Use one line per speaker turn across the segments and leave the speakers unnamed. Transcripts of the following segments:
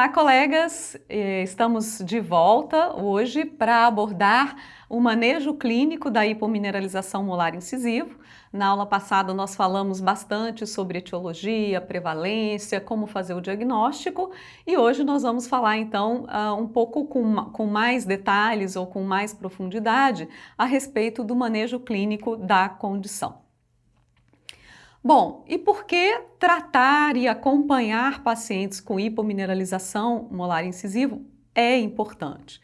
Olá, colegas! Estamos de volta hoje para abordar o manejo clínico da hipomineralização molar incisivo. Na aula passada nós falamos bastante sobre etiologia, prevalência, como fazer o diagnóstico e hoje nós vamos falar então um pouco com mais detalhes ou com mais profundidade a respeito do manejo clínico da condição. Bom, e por que tratar e acompanhar pacientes com hipomineralização molar incisivo é importante?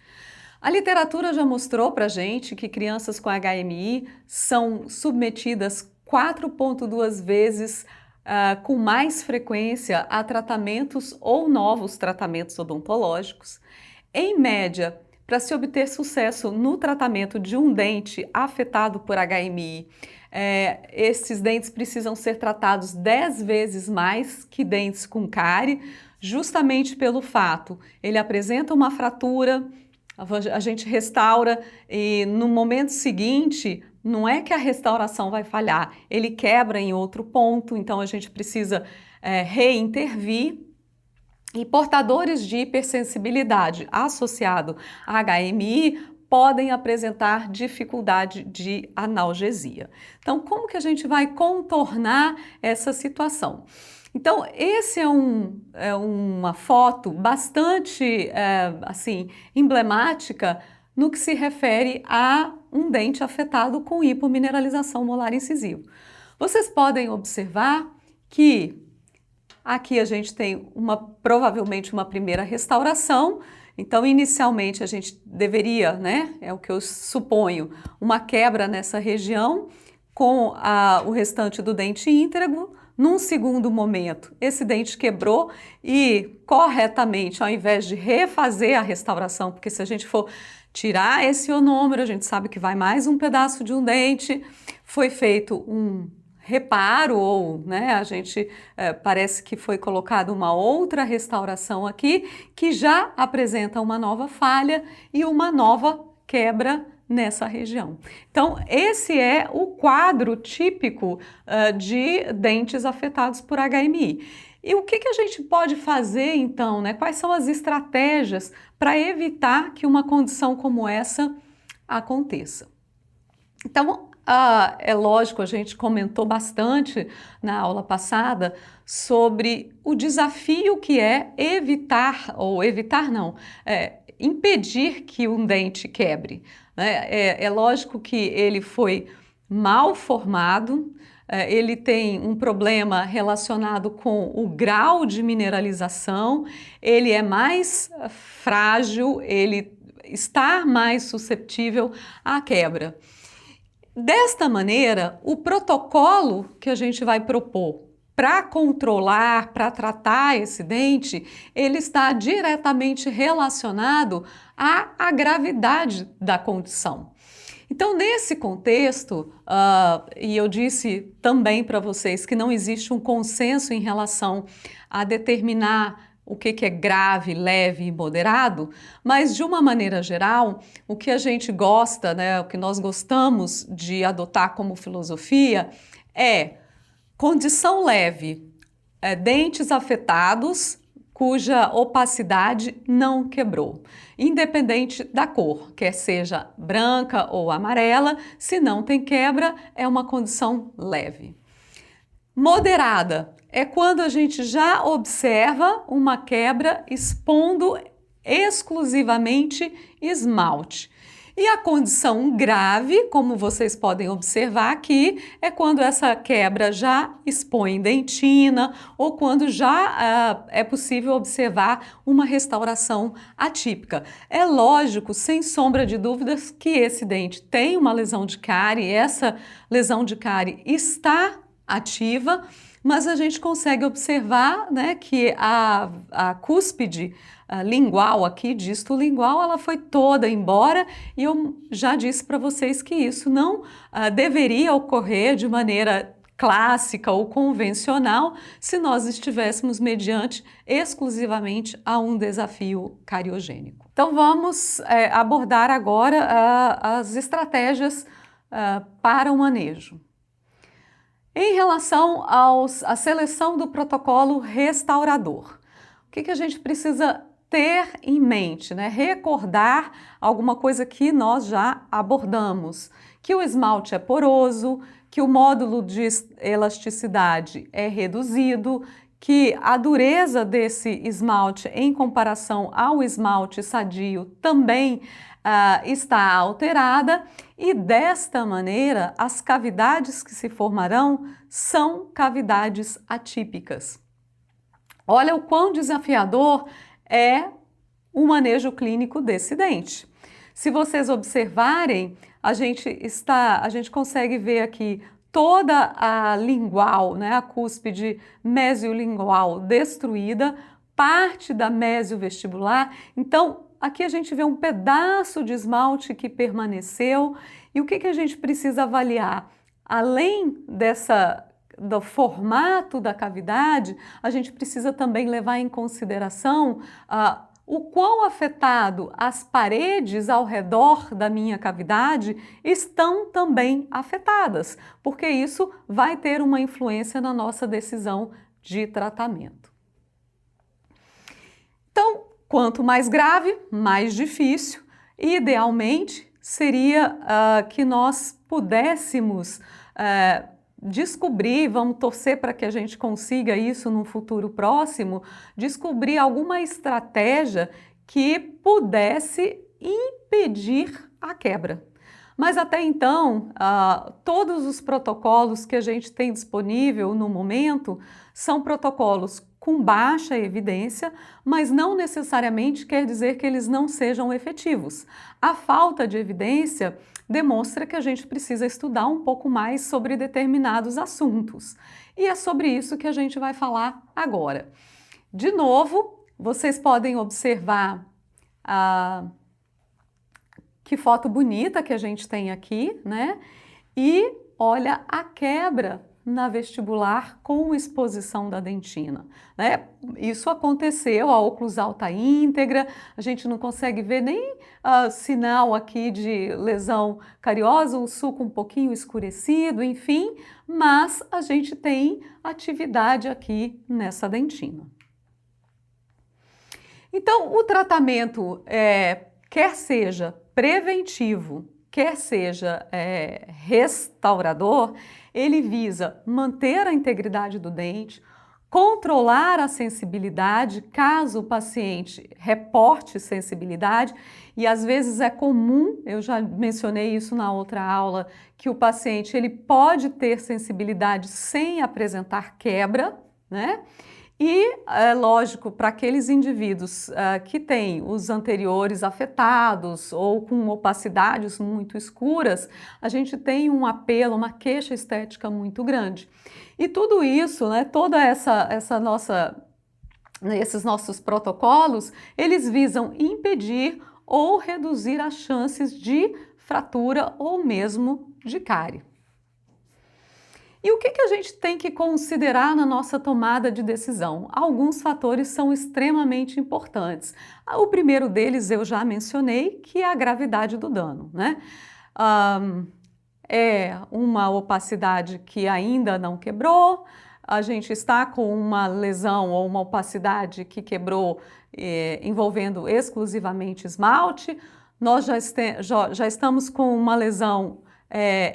A literatura já mostrou para gente que crianças com HMI são submetidas 4,2 vezes com mais frequência a tratamentos ou novos tratamentos odontológicos. Em média, para se obter sucesso no tratamento de um dente afetado por HMI, esses dentes precisam ser tratados 10 vezes mais que dentes com cárie, justamente pelo fato, ele apresenta uma fratura, a gente restaura e no momento seguinte, não é que a restauração vai falhar, ele quebra em outro ponto, então a gente precisa reintervir. E portadores de hipersensibilidade associado a HMI podem apresentar dificuldade de analgesia. Então, como que a gente vai contornar essa situação? Então, esse é uma foto bastante assim, emblemática no que se refere a um dente afetado com hipomineralização molar incisivo. Vocês podem observar que aqui a gente tem provavelmente uma primeira restauração, então inicialmente a gente deveria, né, é o que eu suponho, uma quebra nessa região com o restante do dente íntegro. Num segundo momento, esse dente quebrou e corretamente, ao invés de refazer a restauração, porque se a gente for tirar esse ionômero, a gente sabe que vai mais um pedaço de um dente, foi feito um reparo ou, né, a gente parece que foi colocada uma outra restauração aqui que já apresenta uma nova falha e uma nova quebra nessa região. Então, esse é o quadro típico de dentes afetados por HMI. E o que a gente pode fazer então, né? Quais são as estratégias para evitar que uma condição como essa aconteça? Então, é lógico, a gente comentou bastante na aula passada sobre o desafio que é impedir que um dente quebre. Né? É lógico que ele foi mal formado, ele tem um problema relacionado com o grau de mineralização, ele é mais frágil, ele está mais suscetível à quebra. Desta maneira, o protocolo que a gente vai propor para controlar, para tratar esse dente, ele está diretamente relacionado à gravidade da condição. Então, nesse contexto, e eu disse também para vocês que não existe um consenso em relação a determinar o que é grave, leve e moderado, mas de uma maneira geral, o que a gente gosta, né, o que nós gostamos de adotar como filosofia é condição leve, dentes afetados cuja opacidade não quebrou, independente da cor, quer seja branca ou amarela, se não tem quebra, é uma condição leve. Moderada é quando a gente já observa uma quebra expondo exclusivamente esmalte. E a condição grave, como vocês podem observar aqui, é quando essa quebra já expõe dentina ou quando já é possível observar uma restauração atípica. É lógico, sem sombra de dúvidas, que esse dente tem uma lesão de cárie, essa lesão de cárie está ativa, mas a gente consegue observar, né, que a cúspide lingual aqui, disto lingual, ela foi toda embora e eu já disse para vocês que isso não deveria ocorrer de maneira clássica ou convencional se nós estivéssemos mediante exclusivamente a um desafio cariogênico. Então vamos abordar agora as estratégias para o manejo. Em relação à seleção do protocolo restaurador, o que a gente precisa ter em mente, né, recordar alguma coisa que nós já abordamos, que o esmalte é poroso, que o módulo de elasticidade é reduzido, que a dureza desse esmalte em comparação ao esmalte sadio também está alterada e desta maneira as cavidades que se formarão são cavidades atípicas. Olha o quão desafiador é o manejo clínico desse dente. Se vocês observarem, a gente consegue ver aqui toda a lingual, né, a cúspide mesiolingual destruída, parte da mesiovestibular. Então, aqui a gente vê um pedaço de esmalte que permaneceu. E o que a gente precisa avaliar? Além do formato da cavidade, a gente precisa também levar em consideração o quão afetado as paredes ao redor da minha cavidade estão também afetadas, porque isso vai ter uma influência na nossa decisão de tratamento. Então, quanto mais grave, mais difícil, e idealmente seria que nós pudéssemos descobrir, vamos torcer para que a gente consiga isso num futuro próximo, descobrir alguma estratégia que pudesse impedir a quebra. Mas até então, todos os protocolos que a gente tem disponível no momento são protocolos com baixa evidência, mas não necessariamente quer dizer que eles não sejam efetivos. A falta de evidência demonstra que a gente precisa estudar um pouco mais sobre determinados assuntos. E é sobre isso que a gente vai falar agora. De novo, vocês podem observar que foto bonita que a gente tem aqui, né? E olha a quebra na vestibular com exposição da dentina, né? Isso aconteceu, a oclusal está íntegra, a gente não consegue ver nem sinal aqui de lesão cariosa, o sulco um pouquinho escurecido, enfim, mas a gente tem atividade aqui nessa dentina. Então, o tratamento, quer seja preventivo, quer seja restaurador, ele visa manter a integridade do dente, controlar a sensibilidade, caso o paciente reporte sensibilidade, e às vezes é comum, eu já mencionei isso na outra aula, que o paciente ele pode ter sensibilidade sem apresentar quebra, né? E, é lógico, para aqueles indivíduos que têm os anteriores afetados ou com opacidades muito escuras, a gente tem um apelo, uma queixa estética muito grande. E tudo isso, né, esses nossos protocolos, eles visam impedir ou reduzir as chances de fratura ou mesmo de cárie. E o que a gente tem que considerar na nossa tomada de decisão? Alguns fatores são extremamente importantes. O primeiro deles eu já mencionei, que é a gravidade do dano, né? É uma opacidade que ainda não quebrou, a gente está com uma lesão ou uma opacidade que quebrou envolvendo exclusivamente esmalte, nós já estamos com uma lesão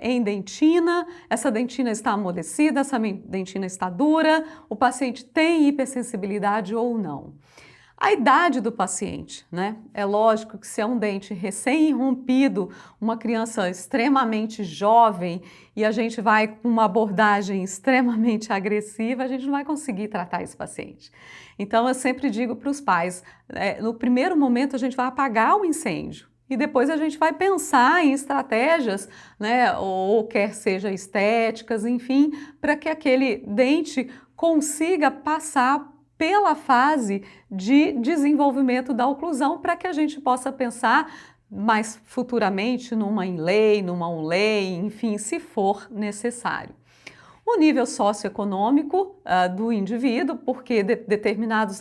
em dentina, essa dentina está amolecida, essa dentina está dura, o paciente tem hipersensibilidade ou não. A idade do paciente, né? É lógico que se é um dente recém-rompido, uma criança extremamente jovem e a gente vai com uma abordagem extremamente agressiva, a gente não vai conseguir tratar esse paciente. Então eu sempre digo para os pais, no primeiro momento a gente vai apagar o incêndio. E depois a gente vai pensar em estratégias, né, ou quer seja estéticas, enfim, para que aquele dente consiga passar pela fase de desenvolvimento da oclusão, para que a gente possa pensar mais futuramente numa inlay, numa onlay, enfim, se for necessário. O nível socioeconômico do indivíduo, porque determinados,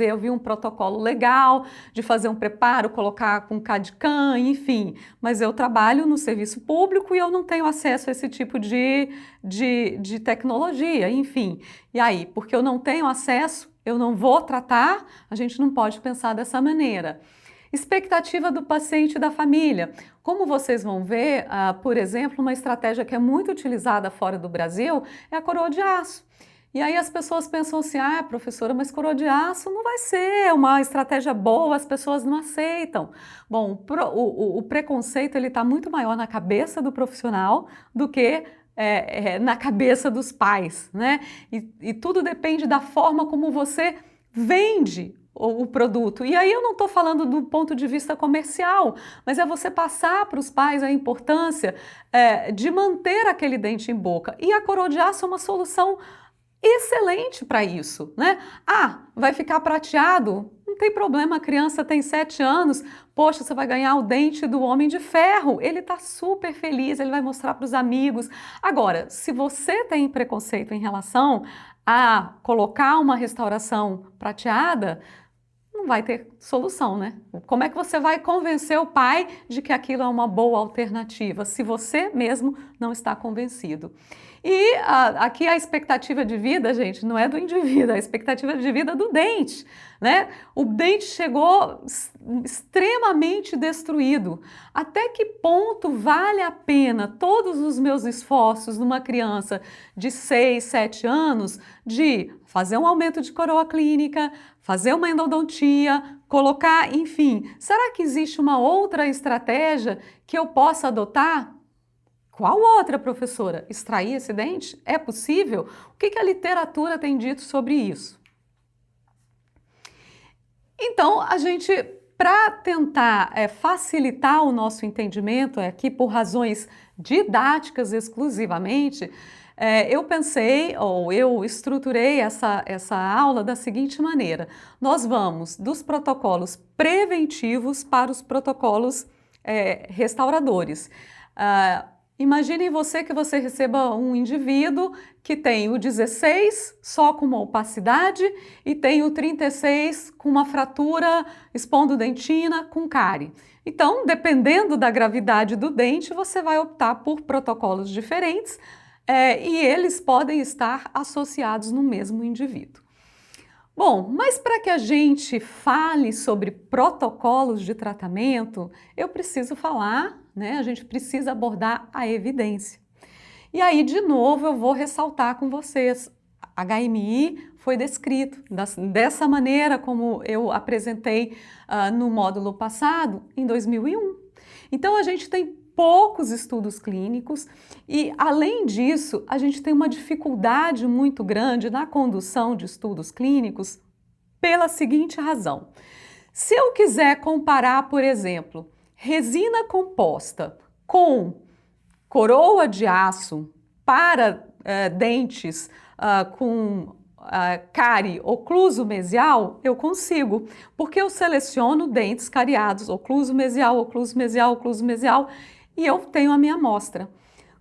eu vi um protocolo legal de fazer um preparo, colocar com CAD/CAM, enfim, mas eu trabalho no serviço público e eu não tenho acesso a esse tipo de tecnologia, enfim. E aí, porque eu não tenho acesso, eu não vou tratar, a gente não pode pensar dessa maneira. Expectativa do paciente e da família. Como vocês vão ver, por exemplo, uma estratégia que é muito utilizada fora do Brasil é a coroa de aço. E aí as pessoas pensam assim, professora, mas coroa de aço não vai ser uma estratégia boa, as pessoas não aceitam. Bom, o preconceito ele está muito maior na cabeça do profissional do que na cabeça dos pais, né? E tudo depende da forma como você vende o produto. E aí eu não estou falando do ponto de vista comercial, mas é você passar para os pais a importância de manter aquele dente em boca. E a coroa de aço é uma solução excelente para isso, né? Vai ficar prateado? Não tem problema, a criança tem 7 anos, poxa, você vai ganhar o dente do Homem de Ferro, ele está super feliz, ele vai mostrar para os amigos. Agora, se você tem preconceito em relação a colocar uma restauração prateada, não vai ter solução, né? Como é que você vai convencer o pai de que aquilo é uma boa alternativa, se você mesmo não está convencido? E aqui a expectativa de vida, gente, não é do indivíduo, a expectativa de vida do dente, né? O dente chegou extremamente destruído. Até que ponto vale a pena todos os meus esforços numa criança de 6, 7 anos de fazer um aumento de coroa clínica, fazer uma endodontia, colocar, enfim, será que existe uma outra estratégia que eu possa adotar? Qual outra, professora? Extrair esse dente? É possível? O que a literatura tem dito sobre isso? Então, a gente, para tentar facilitar o nosso entendimento, aqui por razões didáticas exclusivamente, eu pensei, ou eu estruturei essa aula da seguinte maneira. Nós vamos dos protocolos preventivos para os protocolos restauradores. Imagine que você receba um indivíduo que tem o 16 só com uma opacidade e tem o 36 com uma fratura espondodentina com cárie. Então, dependendo da gravidade do dente, você vai optar por protocolos diferentes e eles podem estar associados no mesmo indivíduo. Bom, mas para que a gente fale sobre protocolos de tratamento, eu preciso falar, né? A gente precisa abordar a evidência. E aí, de novo, eu vou ressaltar com vocês, HMI foi descrito dessa maneira como eu apresentei no módulo passado, em 2001. Então, a gente tem poucos estudos clínicos e, além disso, a gente tem uma dificuldade muito grande na condução de estudos clínicos pela seguinte razão. Se eu quiser comparar, por exemplo, resina composta com coroa de aço para dentes com cárie ocluso mesial, eu consigo, porque eu seleciono dentes cariados, ocluso mesial, ocluso mesial, ocluso mesial, e eu tenho a minha amostra.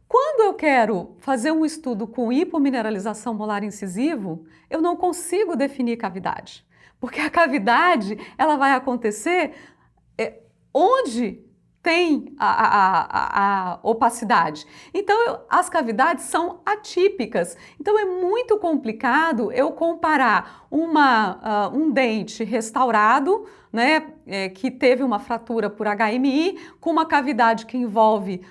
Quando eu quero fazer um estudo com hipomineralização molar incisivo, eu não consigo definir cavidade, porque a cavidade ela vai acontecer onde tem a opacidade. Então, as cavidades são atípicas. Então, é muito complicado eu comparar um dente restaurado, né, que teve uma fratura por HMI, com uma cavidade que envolve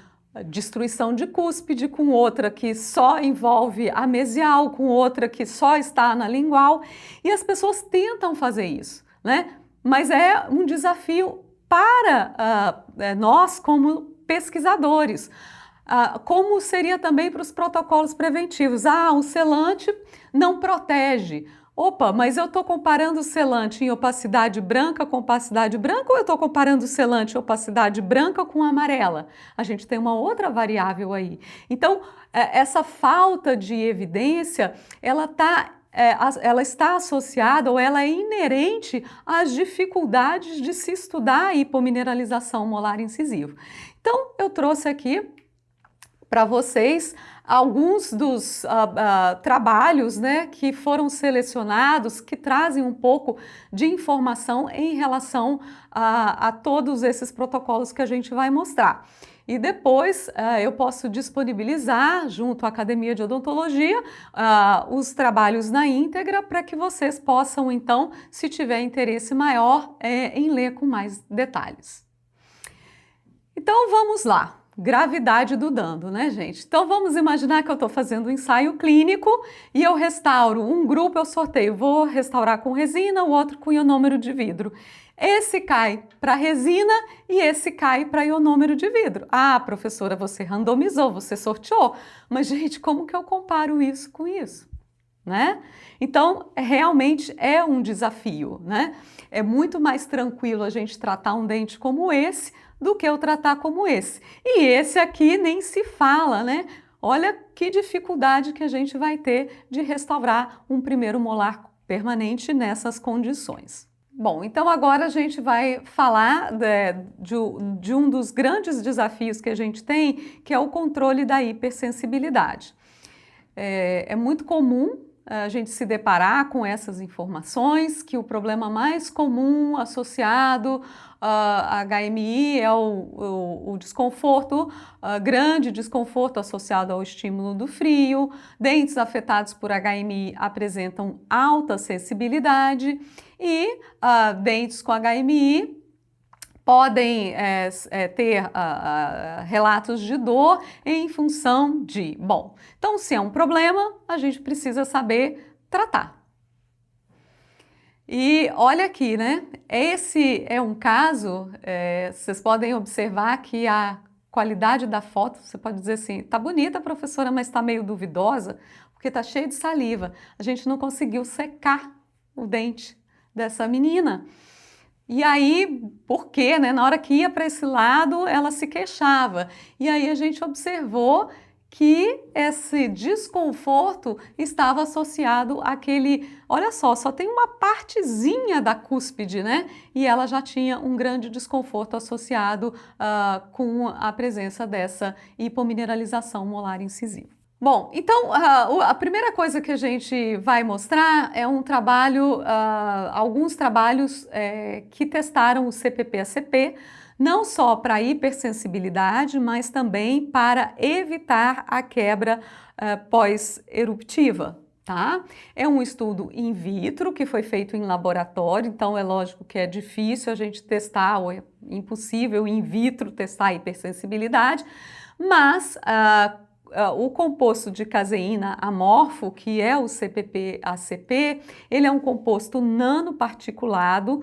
destruição de cúspide, com outra que só envolve a mesial, com outra que só está na lingual. E as pessoas tentam fazer isso, né? Mas é um desafio para nós como pesquisadores, como seria também para os protocolos preventivos. O selante não protege. Opa, mas eu estou comparando o selante em opacidade branca com opacidade branca ou eu estou comparando o selante em opacidade branca com amarela? A gente tem uma outra variável aí. Então, essa falta de evidência, ela está associada ou ela é inerente às dificuldades de se estudar a hipomineralização molar incisiva. Então, eu trouxe aqui para vocês alguns dos trabalhos, né, que foram selecionados, que trazem um pouco de informação em relação a todos esses protocolos que a gente vai mostrar. E depois eu posso disponibilizar, junto à Academia de Odontologia, os trabalhos na íntegra para que vocês possam, então, se tiver interesse maior, em ler com mais detalhes. Então vamos lá. Gravidade do dano, né, gente? Então vamos imaginar que eu estou fazendo um ensaio clínico e eu restauro um grupo, eu sorteio, vou restaurar com resina, o outro com ionômero de vidro. Esse cai para resina e esse cai para ionômero de vidro. Ah, professora, você randomizou, você sorteou, mas gente, como que eu comparo isso com isso? Né? Então, realmente é um desafio, né? É muito mais tranquilo a gente tratar um dente como esse do que eu tratar como esse. E esse aqui nem se fala, né? Olha que dificuldade que a gente vai ter de restaurar um primeiro molar permanente nessas condições. Bom, então agora a gente vai falar de um dos grandes desafios que a gente tem, que é o controle da hipersensibilidade. É muito comum a gente se deparar com essas informações, que o problema mais comum associado a HMI é o desconforto, grande desconforto associado ao estímulo do frio. Dentes afetados por HMI apresentam alta sensibilidade e dentes com HMI podem ter relatos de dor em função de, bom, então se é um problema, a gente precisa saber tratar. E olha aqui, né? Esse é um caso, vocês podem observar que a qualidade da foto, você pode dizer assim, tá bonita, professora, mas tá meio duvidosa, porque tá cheio de saliva. A gente não conseguiu secar o dente dessa menina. E aí, por quê, né? Na hora que ia para esse lado, ela se queixava. E aí a gente observou que esse desconforto estava associado àquele, olha só tem uma partezinha da cúspide, né? E ela já tinha um grande desconforto associado com a presença dessa hipomineralização molar incisiva. Bom, então a primeira coisa que a gente vai mostrar é um trabalho, alguns trabalhos que testaram o CPP-ACP, não só para hipersensibilidade, mas também para evitar a quebra pós-eruptiva. Tá? É um estudo in vitro que foi feito em laboratório, então é lógico que é difícil a gente testar, ou é impossível in vitro testar a hipersensibilidade, mas o composto de caseína amorfo, que é o CPP-ACP, ele é um composto nanoparticulado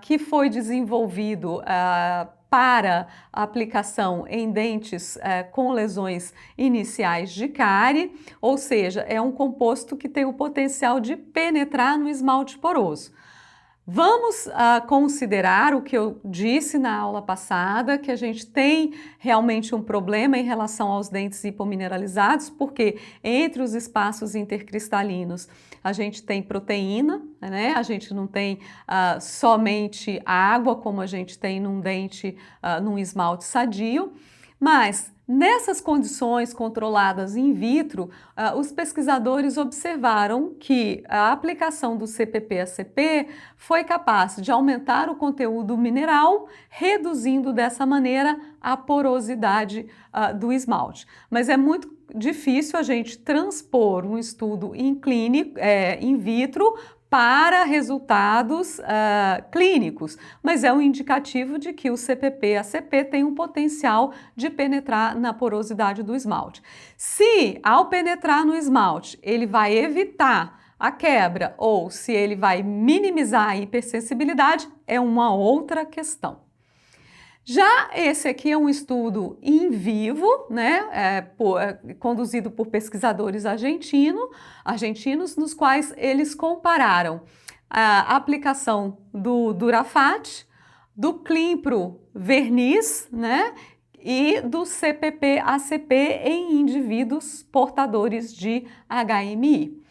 que foi desenvolvido para aplicação em dentes com lesões iniciais de cárie, ou seja, é um composto que tem o potencial de penetrar no esmalte poroso. Vamos considerar o que eu disse na aula passada, que a gente tem realmente um problema em relação aos dentes hipomineralizados, porque entre os espaços intercristalinos a gente tem proteína, né? A gente não tem somente água, como a gente tem num dente, num esmalte sadio, mas nessas condições controladas in vitro, os pesquisadores observaram que a aplicação do CPP-ACP foi capaz de aumentar o conteúdo mineral, reduzindo dessa maneira a porosidade do esmalte. Mas é muito difícil a gente transpor um estudo in vitro para resultados clínicos, mas é um indicativo de que o CPP-ACP tem um potencial de penetrar na porosidade do esmalte. Se, ao penetrar no esmalte, ele vai evitar a quebra ou se ele vai minimizar a hipersensibilidade, é uma outra questão. Já esse aqui é um estudo in vivo, né, conduzido por pesquisadores argentinos, nos quais eles compararam a aplicação do Durafat, do Clinpro verniz, né, e do CPP-ACP em indivíduos portadores de HMI.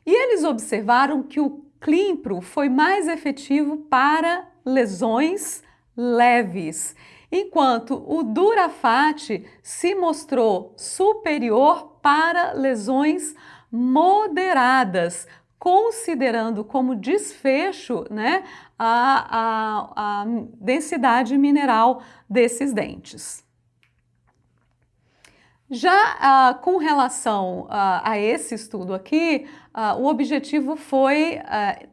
E eles observaram que o Clinpro foi mais efetivo para lesões leves, enquanto o Durafat se mostrou superior para lesões moderadas, considerando como desfecho, né, a densidade mineral desses dentes. Já com relação a esse estudo aqui, o objetivo foi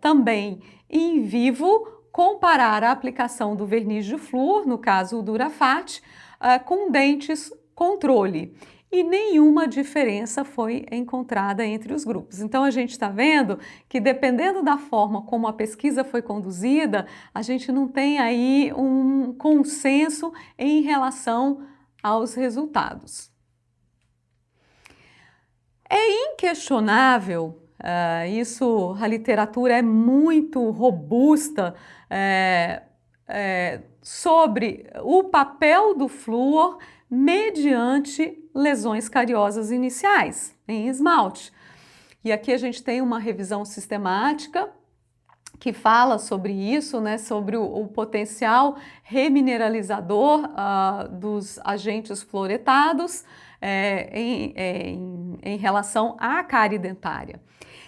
também em vivo comparar a aplicação do verniz de flúor, no caso o Durafat, com dentes controle. E nenhuma diferença foi encontrada entre os grupos. Então a gente está vendo que dependendo da forma como a pesquisa foi conduzida, a gente não tem aí um consenso em relação aos resultados. É inquestionável, a literatura é muito robusta sobre o papel do flúor mediante lesões cariosas iniciais em esmalte. E aqui a gente tem uma revisão sistemática que fala sobre isso, né, sobre o potencial remineralizador dos agentes fluoretados em relação à cárie dentária.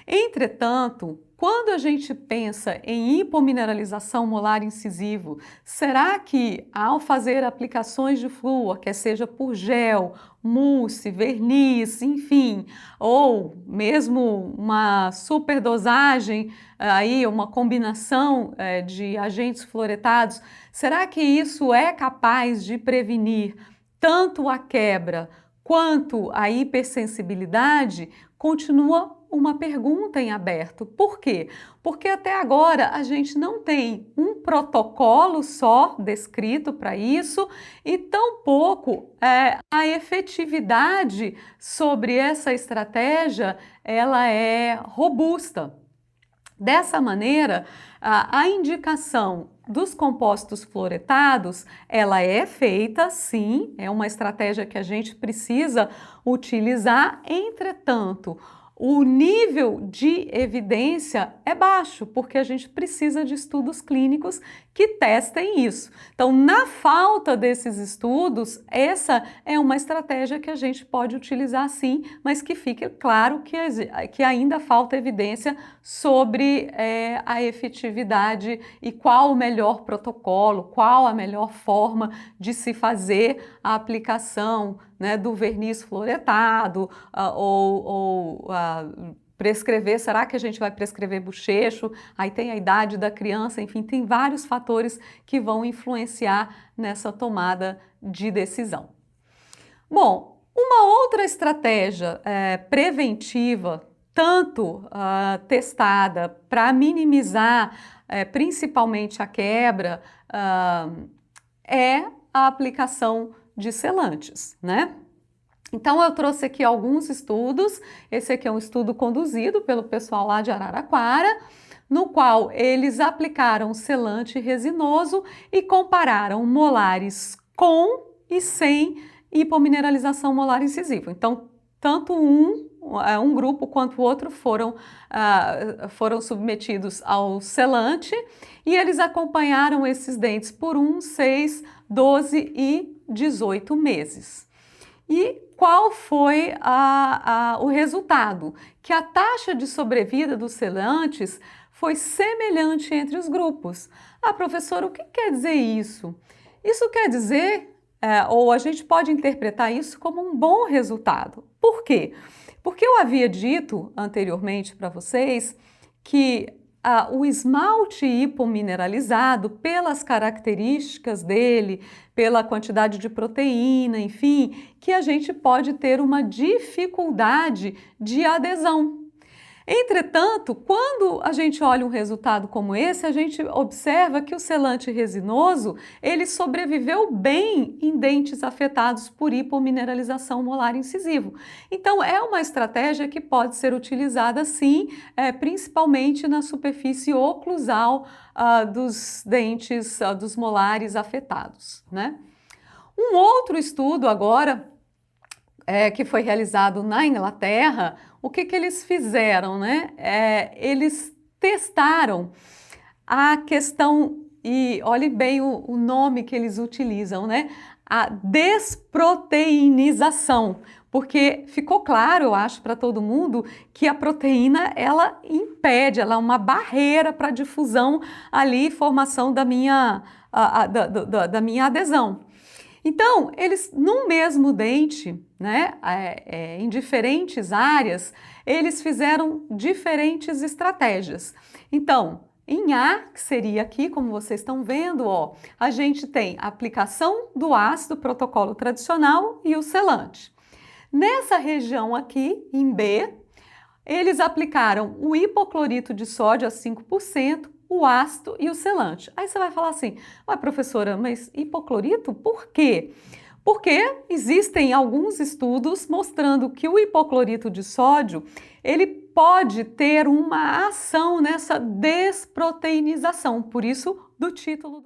Entretanto, quando a gente pensa em hipomineralização molar incisivo, será que ao fazer aplicações de flúor, quer seja por gel, mousse, verniz, enfim, ou mesmo uma superdosagem, aí uma combinação de agentes fluoretados, será que isso é capaz de prevenir tanto a quebra quanto a hipersensibilidade? Continua uma pergunta em aberto. Por quê? Porque até agora a gente não tem um protocolo só descrito para isso e tampouco a efetividade sobre essa estratégia ela é robusta. Dessa maneira, a indicação dos compostos fluoretados, ela é feita, sim, é uma estratégia que a gente precisa utilizar, entretanto, o nível de evidência é baixo, porque a gente precisa de estudos clínicos que testem isso. Então, na falta desses estudos, essa é uma estratégia que a gente pode utilizar sim, mas que fique claro que ainda falta evidência sobre a efetividade e qual o melhor protocolo, qual a melhor forma de se fazer a aplicação, né, do verniz fluoretado prescrever, será que a gente vai prescrever bochecho? Aí tem a idade da criança, enfim, tem vários fatores que vão influenciar nessa tomada de decisão. Bom, uma outra estratégia preventiva, tanto testada para minimizar principalmente a quebra, é a aplicação de selantes, né? Então eu trouxe aqui alguns estudos, esse aqui é um estudo conduzido pelo pessoal lá de Araraquara, no qual eles aplicaram selante resinoso e compararam molares com e sem hipomineralização molar incisiva. Então, tanto um grupo quanto o outro foram submetidos ao selante e eles acompanharam esses dentes por 1, 6, 12 e 18 meses. E qual foi o resultado? Que a taxa de sobrevida dos selantes foi semelhante entre os grupos. Ah, professora, o que quer dizer isso? Isso quer dizer, ou a gente pode interpretar isso como um bom resultado. Por quê? Porque eu havia dito anteriormente para vocês que o esmalte hipomineralizado, pelas características dele, pela quantidade de proteína, enfim, que a gente pode ter uma dificuldade de adesão. Entretanto, quando a gente olha um resultado como esse, a gente observa que o selante resinoso, ele sobreviveu bem em dentes afetados por hipomineralização molar incisivo. Então, é uma estratégia que pode ser utilizada sim, principalmente na superfície oclusal dos dentes, dos molares afetados, né? Um outro estudo agora, que foi realizado na Inglaterra, o que eles fizeram, né? Eles testaram a questão, e olhe bem o nome que eles utilizam, né? A desproteinização, porque ficou claro, eu acho, para todo mundo que a proteína, ela impede, ela é uma barreira para a difusão ali, formação da minha adesão. Então, eles, num mesmo dente, né, em diferentes áreas, eles fizeram diferentes estratégias. Então, em A, que seria aqui, como vocês estão vendo, ó, a gente tem a aplicação do ácido, protocolo tradicional e o selante. Nessa região aqui, em B, eles aplicaram o hipoclorito de sódio a 5%, o ácido e o selante. Aí você vai falar assim, ué, professora, mas hipoclorito por quê? Porque existem alguns estudos mostrando que o hipoclorito de sódio, ele pode ter uma ação nessa desproteinização, por isso do título.